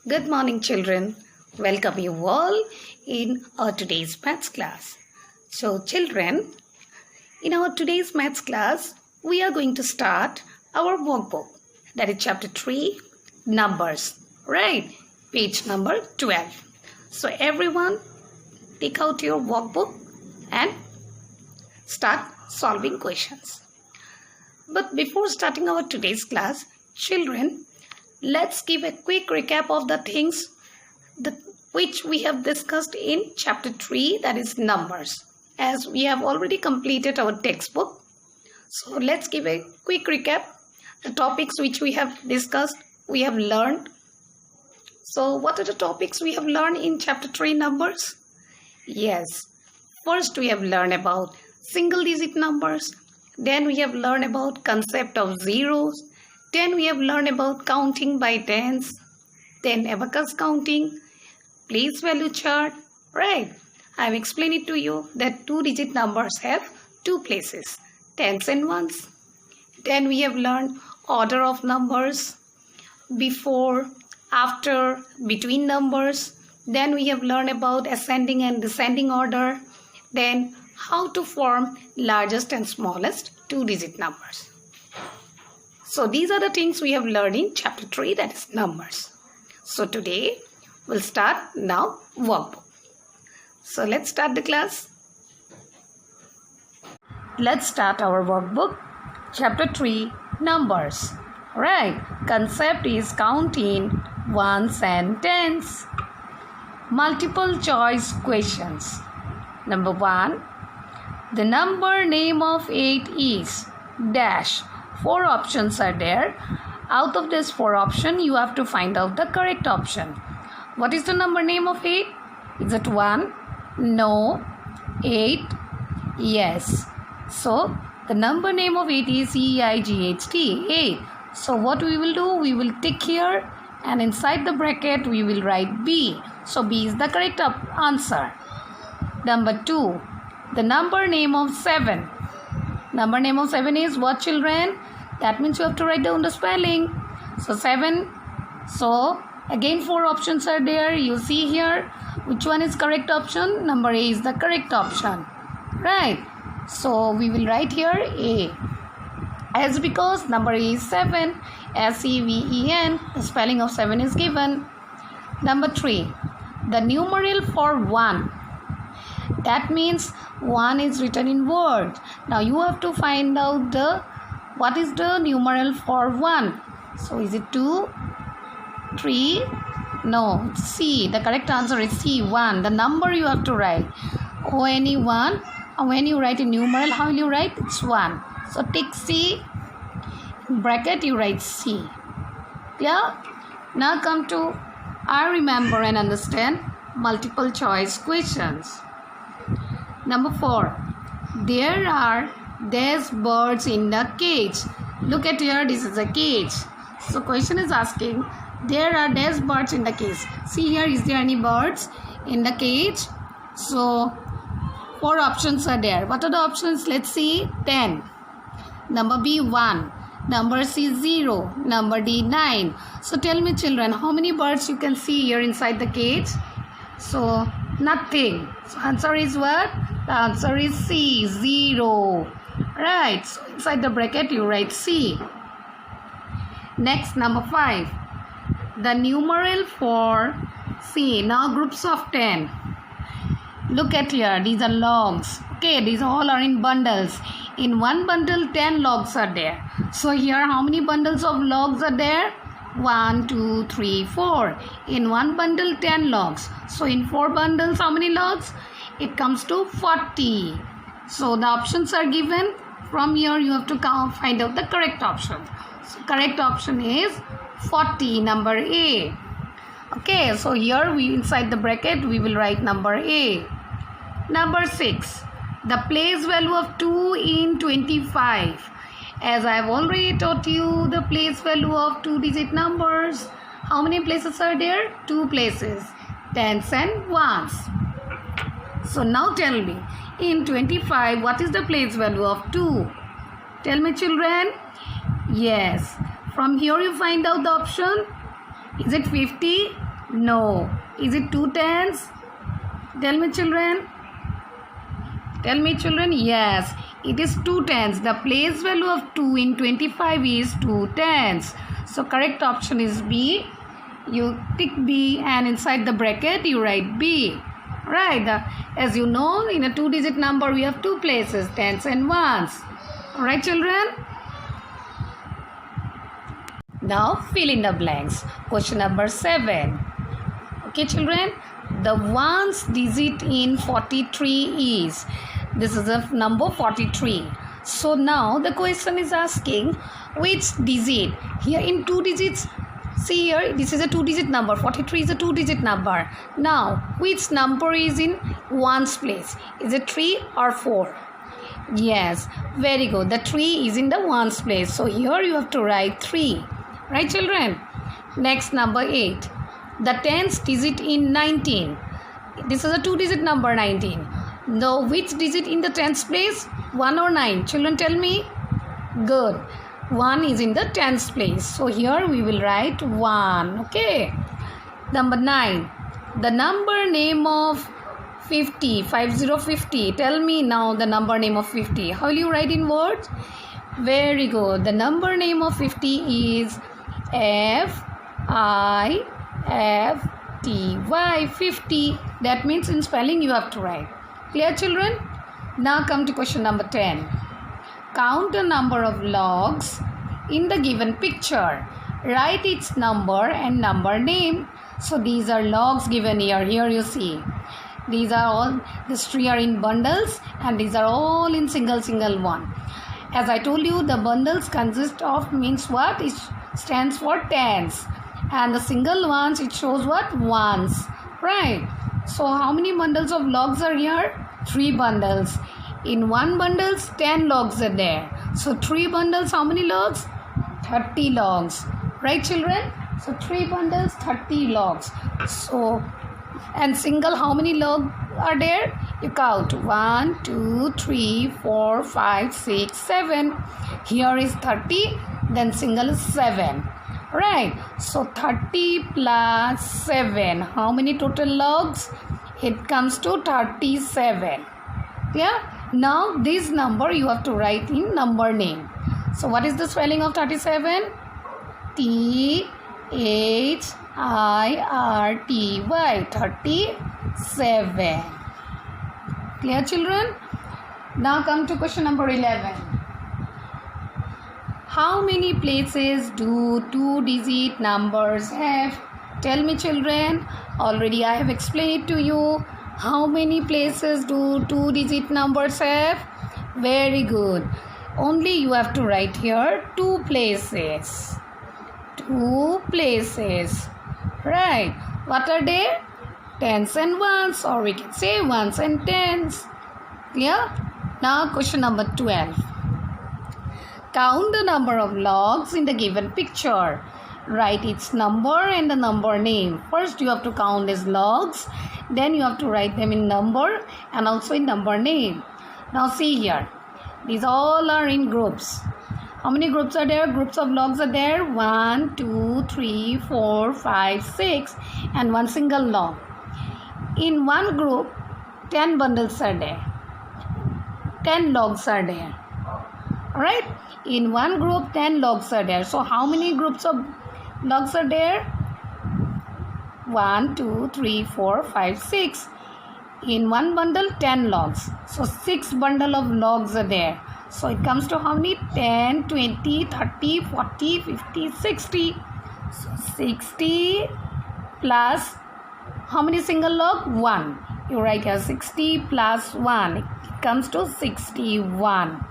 Good morning, children. Welcome you all in our today's maths class. So, children, in our today's maths class, we are going to start our workbook. That is chapter 3, numbers. Right? Page number 12. So, everyone, take out your workbook and start solving questions. But before starting our today's class, children, let's give a quick recap of the things which we have discussed in chapter 3, that is numbers, as we have already completed our textbook. So let's give a quick recap. The topics which we have discussed, we have learned. So what are the topics we have learned in chapter 3 numbers? Yes, first we have learned about single digit numbers. Then we have learned about concept of zeros. Then we have learned about counting by tens, then abacus counting, place value chart, right? I have explained it to you that two-digit numbers have two places, tens and ones. Then we have learned order of numbers, before, after, between numbers. Then we have learned about ascending and descending order. Then how to form largest and smallest two-digit numbers. So these are the things we have learned in chapter 3, that is numbers. So today we'll start now workbook. So let's start the class. Let's start our workbook. Chapter 3, numbers. Right. Concept is counting ones and tens. Multiple choice questions. Number 1. The number name of 8 is dash. 4 options are there. Out of this 4 options, you have to find out the correct option. What is the number name of 8? Is it 1? No. 8? Yes. So, the number name of 8 is E-I-G-H-T, 8. So, what we will do? We will tick here and inside the bracket, we will write B. So, B is the correct answer. Number 2. The number name of 7. Number name of 7 is what, children? That means you have to write down the spelling. So 7. So again 4 options are there. You see here which one is correct option. Number A is the correct option. Right. So we will write here A. As because number A is 7. S-E-V-E-N. The spelling of 7 is given. Number 3. The numeral for 1. That means 1 is written in word. Now you have to find out what is the numeral for 1. So is it 2, 3? No, it's C. The correct answer is C, 1. The number you have to write. O-N-E 1. And when you write a numeral, how will you write? It's 1. So tick C. In bracket you write C. Yeah? Now come to I remember and understand multiple choice questions. Number 4. There are these birds in the cage. Look at here, this is a cage. So question is asking, there are these birds in the cage. See here, is there any birds in the cage? So 4 options are there. What are the options? Let's see. 10. Number B, 1. Number C, 0. Number D, 9. So tell me, children, how many birds you can see here inside the cage? So nothing. So answer is what? The answer is C, 0. Right. So inside the bracket you write C. Next, number 5. The numeral for C. Now groups of 10. Look at here. These are logs. Okay. These all are in bundles. In one bundle 10 logs are there. So here how many bundles of logs are there? 1, 2, 3, 4. In one bundle 10 logs. So in 4 bundles how many logs? It comes to 40. So the options are given. From here you have to find out the correct option. So correct option is 40, number A. Okay, so here we inside the bracket we will write number A. Number 6. The place value of 2 in 25. As I have already taught you the place value of 2-digit numbers. How many places are there? 2 places. Tens and ones. So now tell me, in 25, what is the place value of 2? Tell me, children. Yes. From here you find out the option. Is it 50? No. Is it 2 tens? Tell me, children. Tell me, children. Yes, it is 2 tens. The place value of 2 in 25 is 2 tens. So correct option is B. You tick B and inside the bracket you write B. Right. As you know, in a 2-digit number we have 2 places, tens and ones. Alright, children. Now fill in the blanks. Question number 7. Okay, children. The ones digit in 43 is. This is the number 43. So now the question is asking which digit. Here in 2 digits. See here, this is a 2-digit number. 43 is a 2-digit number. Now, which number is in ones place? Is it 3 or 4? Yes, very good. The 3 is in the ones place. So here you have to write 3. Right, children? Next, number 8. The tens digit in 19. This is a 2-digit number, 19. Now, which digit in the tens place? 1 or 9? Children, tell me. Good. 1 is in the tens place. So here we will write 1. Okay. Number 9. The number name of 50. 50. Tell me now the number name of 50. How will you write in words? Very good. The number name of 50 is F-I-F-T-Y. 50. That means in spelling you have to write. Clear, children? Now come to question number 10. Count the number of logs in the given picture. Write its number and number name. So these are logs given here. Here you see. These are all, these 3 are in bundles and these are all in single one. As I told you, the bundles consist of means what? It stands for tens. And the single ones, it shows what? Ones. Right. So how many bundles of logs are here? 3 bundles. In 1 bundles, 10 logs are there. So 3 bundles, how many logs? 30 logs. Right, children? So 3 bundles, 30 logs. So, and single, how many logs are there? You count 1, 2, 3, 4, 5, 6, 7. Here is 30, then single is 7. Right. So 30 plus 7. How many total logs? It comes to 37. Yeah. Now this number you have to write in number name. So what is the spelling of 37? T-H-I-R-T-Y. 37. Clear, children? Now come to question number 11. How many places do 2-digit numbers have? Tell me, children. Already I have explained it to you. How many places do 2-digit numbers have? Very good. Only you have to write here 2 places. 2 places. Right. What are they? Tens and ones, or we can say ones and tens. Clear? Now question number 12. Count the number of logs in the given picture. Write its number and the number name. First you have to count as logs. Then you have to write them in number and also in number name. Now see here. These all are in groups. How many groups are there? Groups of logs are there. 1, 2, 3, 4, 5, 6 and 1 single log. In one group, 10 bundles are there. 10 logs are there. Alright? In one group, 10 logs are there. So how many groups of logs are there? 1, 2, 3, 4, 5, 6. In one bundle, 10 logs. So 6 bundle of logs are there. So it comes to how many? 10, 20, 30, 40, 50, 60. So 60 plus how many single log? 1. You write here 60 plus 1. It comes to 61.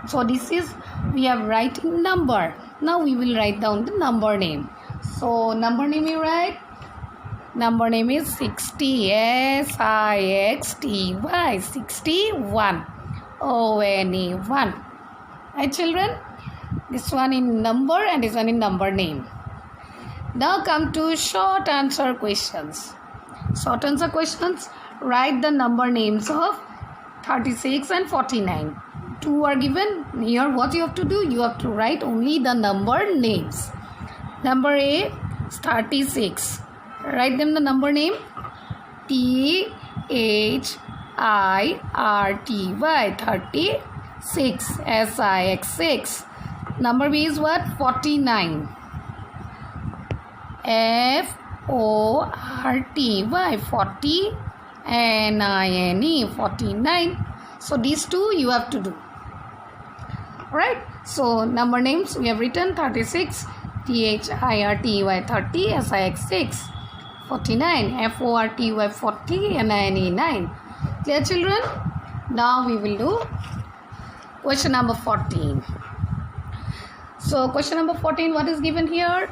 So this is, we have writing number. Now we will write down the number name. So number name you write. Number name is 60. S-I-X-T-Y. 61. O-N-E-1. Right, children? This one in number and this one in number name. Now come to short answer questions. Short answer questions. Write the number names of 36 and 49. 2 are given. Here what you have to do? You have to write only the number names. Number A is 36. Write them the number name. THIRTY 36. SIX. Number B is what? 49. FORTY 40. NINE 49. So these two you have to do. Right? So number names we have written 36, THIRTY 30, SIX 49, FORTY 40, and NINE 9. Clear, children? Now we will do question number 14. So question number 14, what is given here?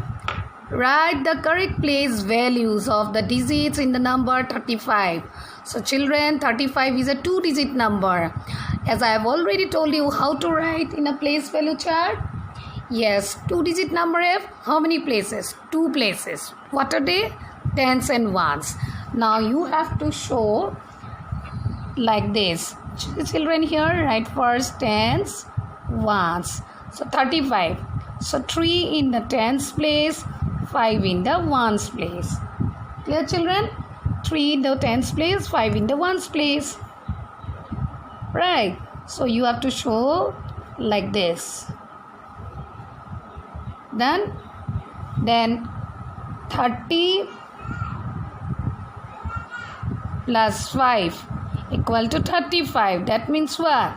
Write the correct place values of the digits in the number 35. So children, 35 is a 2-digit number. As I have already told you how to write in a place value chart. Yes, 2-digit number have how many places? 2 places. What are they? Tens and ones. Now you have to show like this. Children, here write first tens, ones. So 35. So 3 in the tens place, 5 in the ones place. Clear, children? 3 in the tens place, 5 in the ones place. Right. So you have to show like this. Then 30 plus 5 equal to 35. That means what?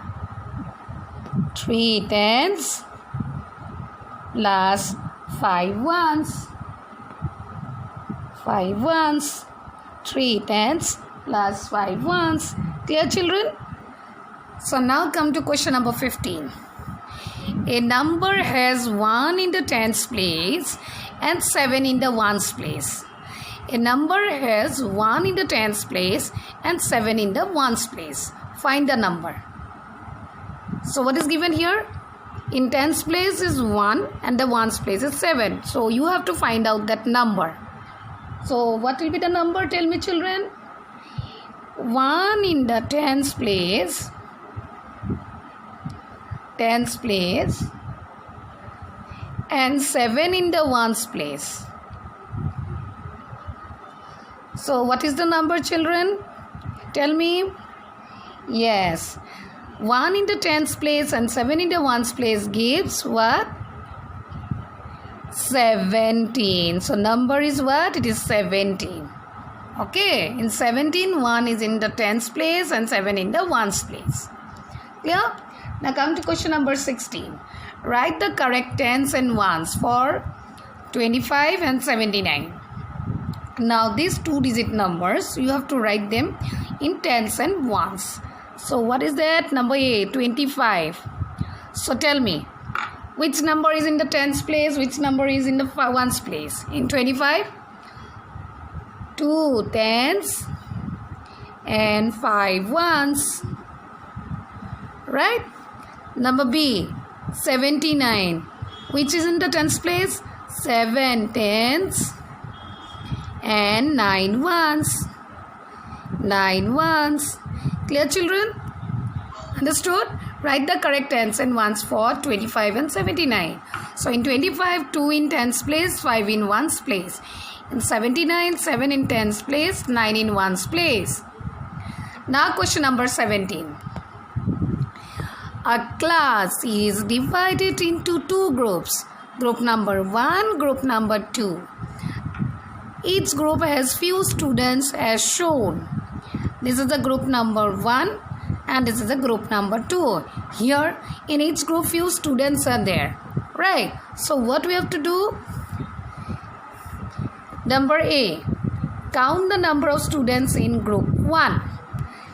3 tens plus 5 ones. 5 ones. 3 tens plus 5 ones. Clear, children? So now come to question number 15. A number has 1 in the tens place and 7 in the ones place. A number has 1 in the tens place and 7 in the ones place. Find the number. So what is given here? In tens place is 1 and the ones place is 7. So you have to find out that number. So what will be the number? Tell me, children. 1 in the tens place and 7 in the ones place. So what is the number, children? Tell me. Yes, 1 in the tens place and 7 in the ones place gives what? 17. So number is what? It is 17. Okay, in 17, 1 is in the tens place and 7 in the ones place. Clear? Now come to question number 16. Write the correct tens and ones for 25 and 79. Now these 2-digit numbers, you have to write them in tens and ones. So what is that? Number A, 25. So tell me, which number is in the tens place, which number is in the ones place? In 25, 2 tens and 5 ones. Right? Number B, 79. Which is in the tens place? 7 tens and 9 ones. 9 ones. Clear, children? Understood? Write the correct tens and ones for 25 and 79. So in 25, 2 in tens place, 5 in ones place. In 79, 7 in tens place, 9 in ones place. Now question number 17. A class is divided into 2 groups. Group number 1, group number 2. Each group has few students as shown. This is the group number 1 and this is the group number 2. Here in each group few students are there. Right. So what we have to do? Number A. Count the number of students in group 1.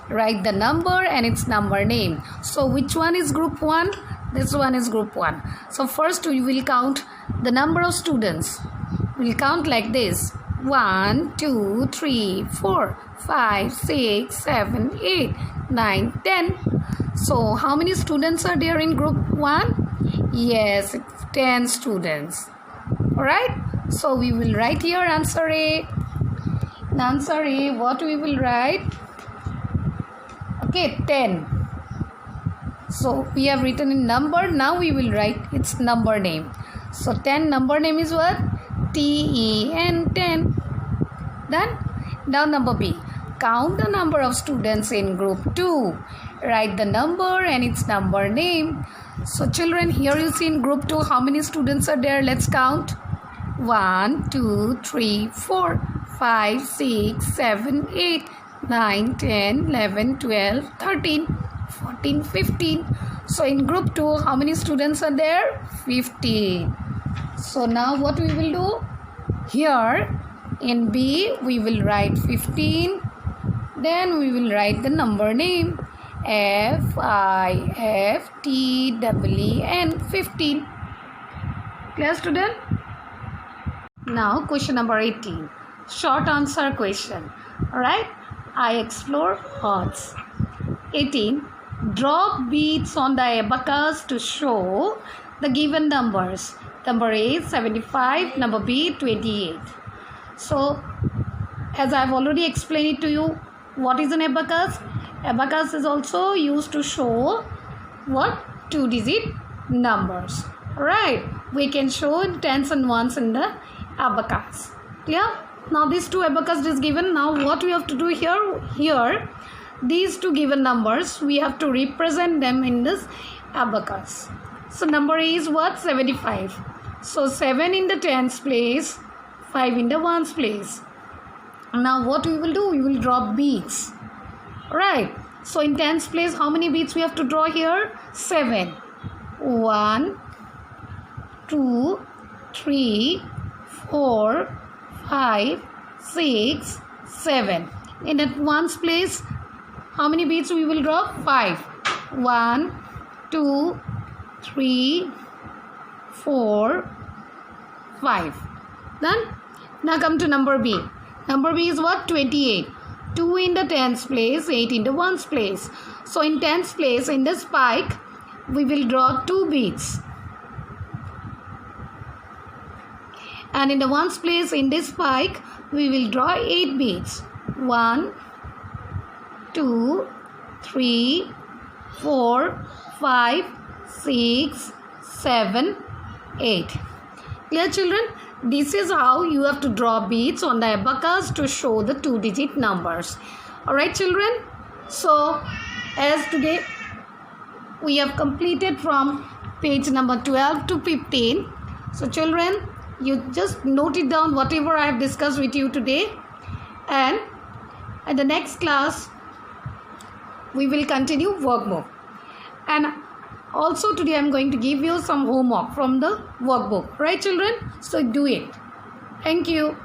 Write the number and its number name. So which one is group 1? This one is group 1. So first we will count the number of students. We will count like this. 1, 2, 3, 4, 5, 6, 7, 8, 9, 10. So how many students are there in group 1? Yes, 10 students. Alright. So we will write here answer A. In answer A, what we will write? Okay, 10. So we have written in number. Now we will write its number name. So 10 number name is what? TEN 10. Then now number B. Count the number of students in group 2. Write the number and its number name. So children, here you see in group 2 how many students are there. Let's count. 1, 2, 3, 4, 5, 6, 7, 8, 9, 10, 11, 12, 13, 14, 15. So in group 2 how many students are there? 15. So now what we will do? Here in B we will write 15. Then we will write the number name. F-I-F-T-E-E-N 15. Clear, student? Now question number 18. Short answer question. Alright? I explore odds. 18. Drop beads on the abacus to show the given numbers. Number A 75, number B 28. So as I have already explained it to you, what is an abacus? Abacus is also used to show what? 2-digit numbers. Right? We can show tens and ones in the abacus. Clear? Now these two abacus is given. Now what we have to do here? Here, these two given numbers, we have to represent them in this abacus. So number A is what? 75. So 7 in the tens place, 5 in the ones place. Now what we will do? We will drop beads. Right. So in tens place, how many beads we have to draw here? 7. 1, 2, 3, 4, 5, 6, 7. In that ones place, how many beads we will draw? 5. 1, 2, 3, 4, 5. Then now come to number B. Number B is what? 28. 2 in the tens place, 8 in the ones place. So in tens place, in the spike, we will draw 2 beads. And in the ones place, in this spike, we will draw 8 beads. 1, 2, 3, 4, 5, 6, 7, 8. Clear, children? This is how you have to draw beads on the abacus to show the 2-digit numbers. Alright, children? So, as today we have completed from page number 12 to 15. So, children, you just note it down whatever I have discussed with you today. And at the next class, we will continue workbook. And also today I am going to give you some homework from the workbook. Right, children? So do it. Thank you.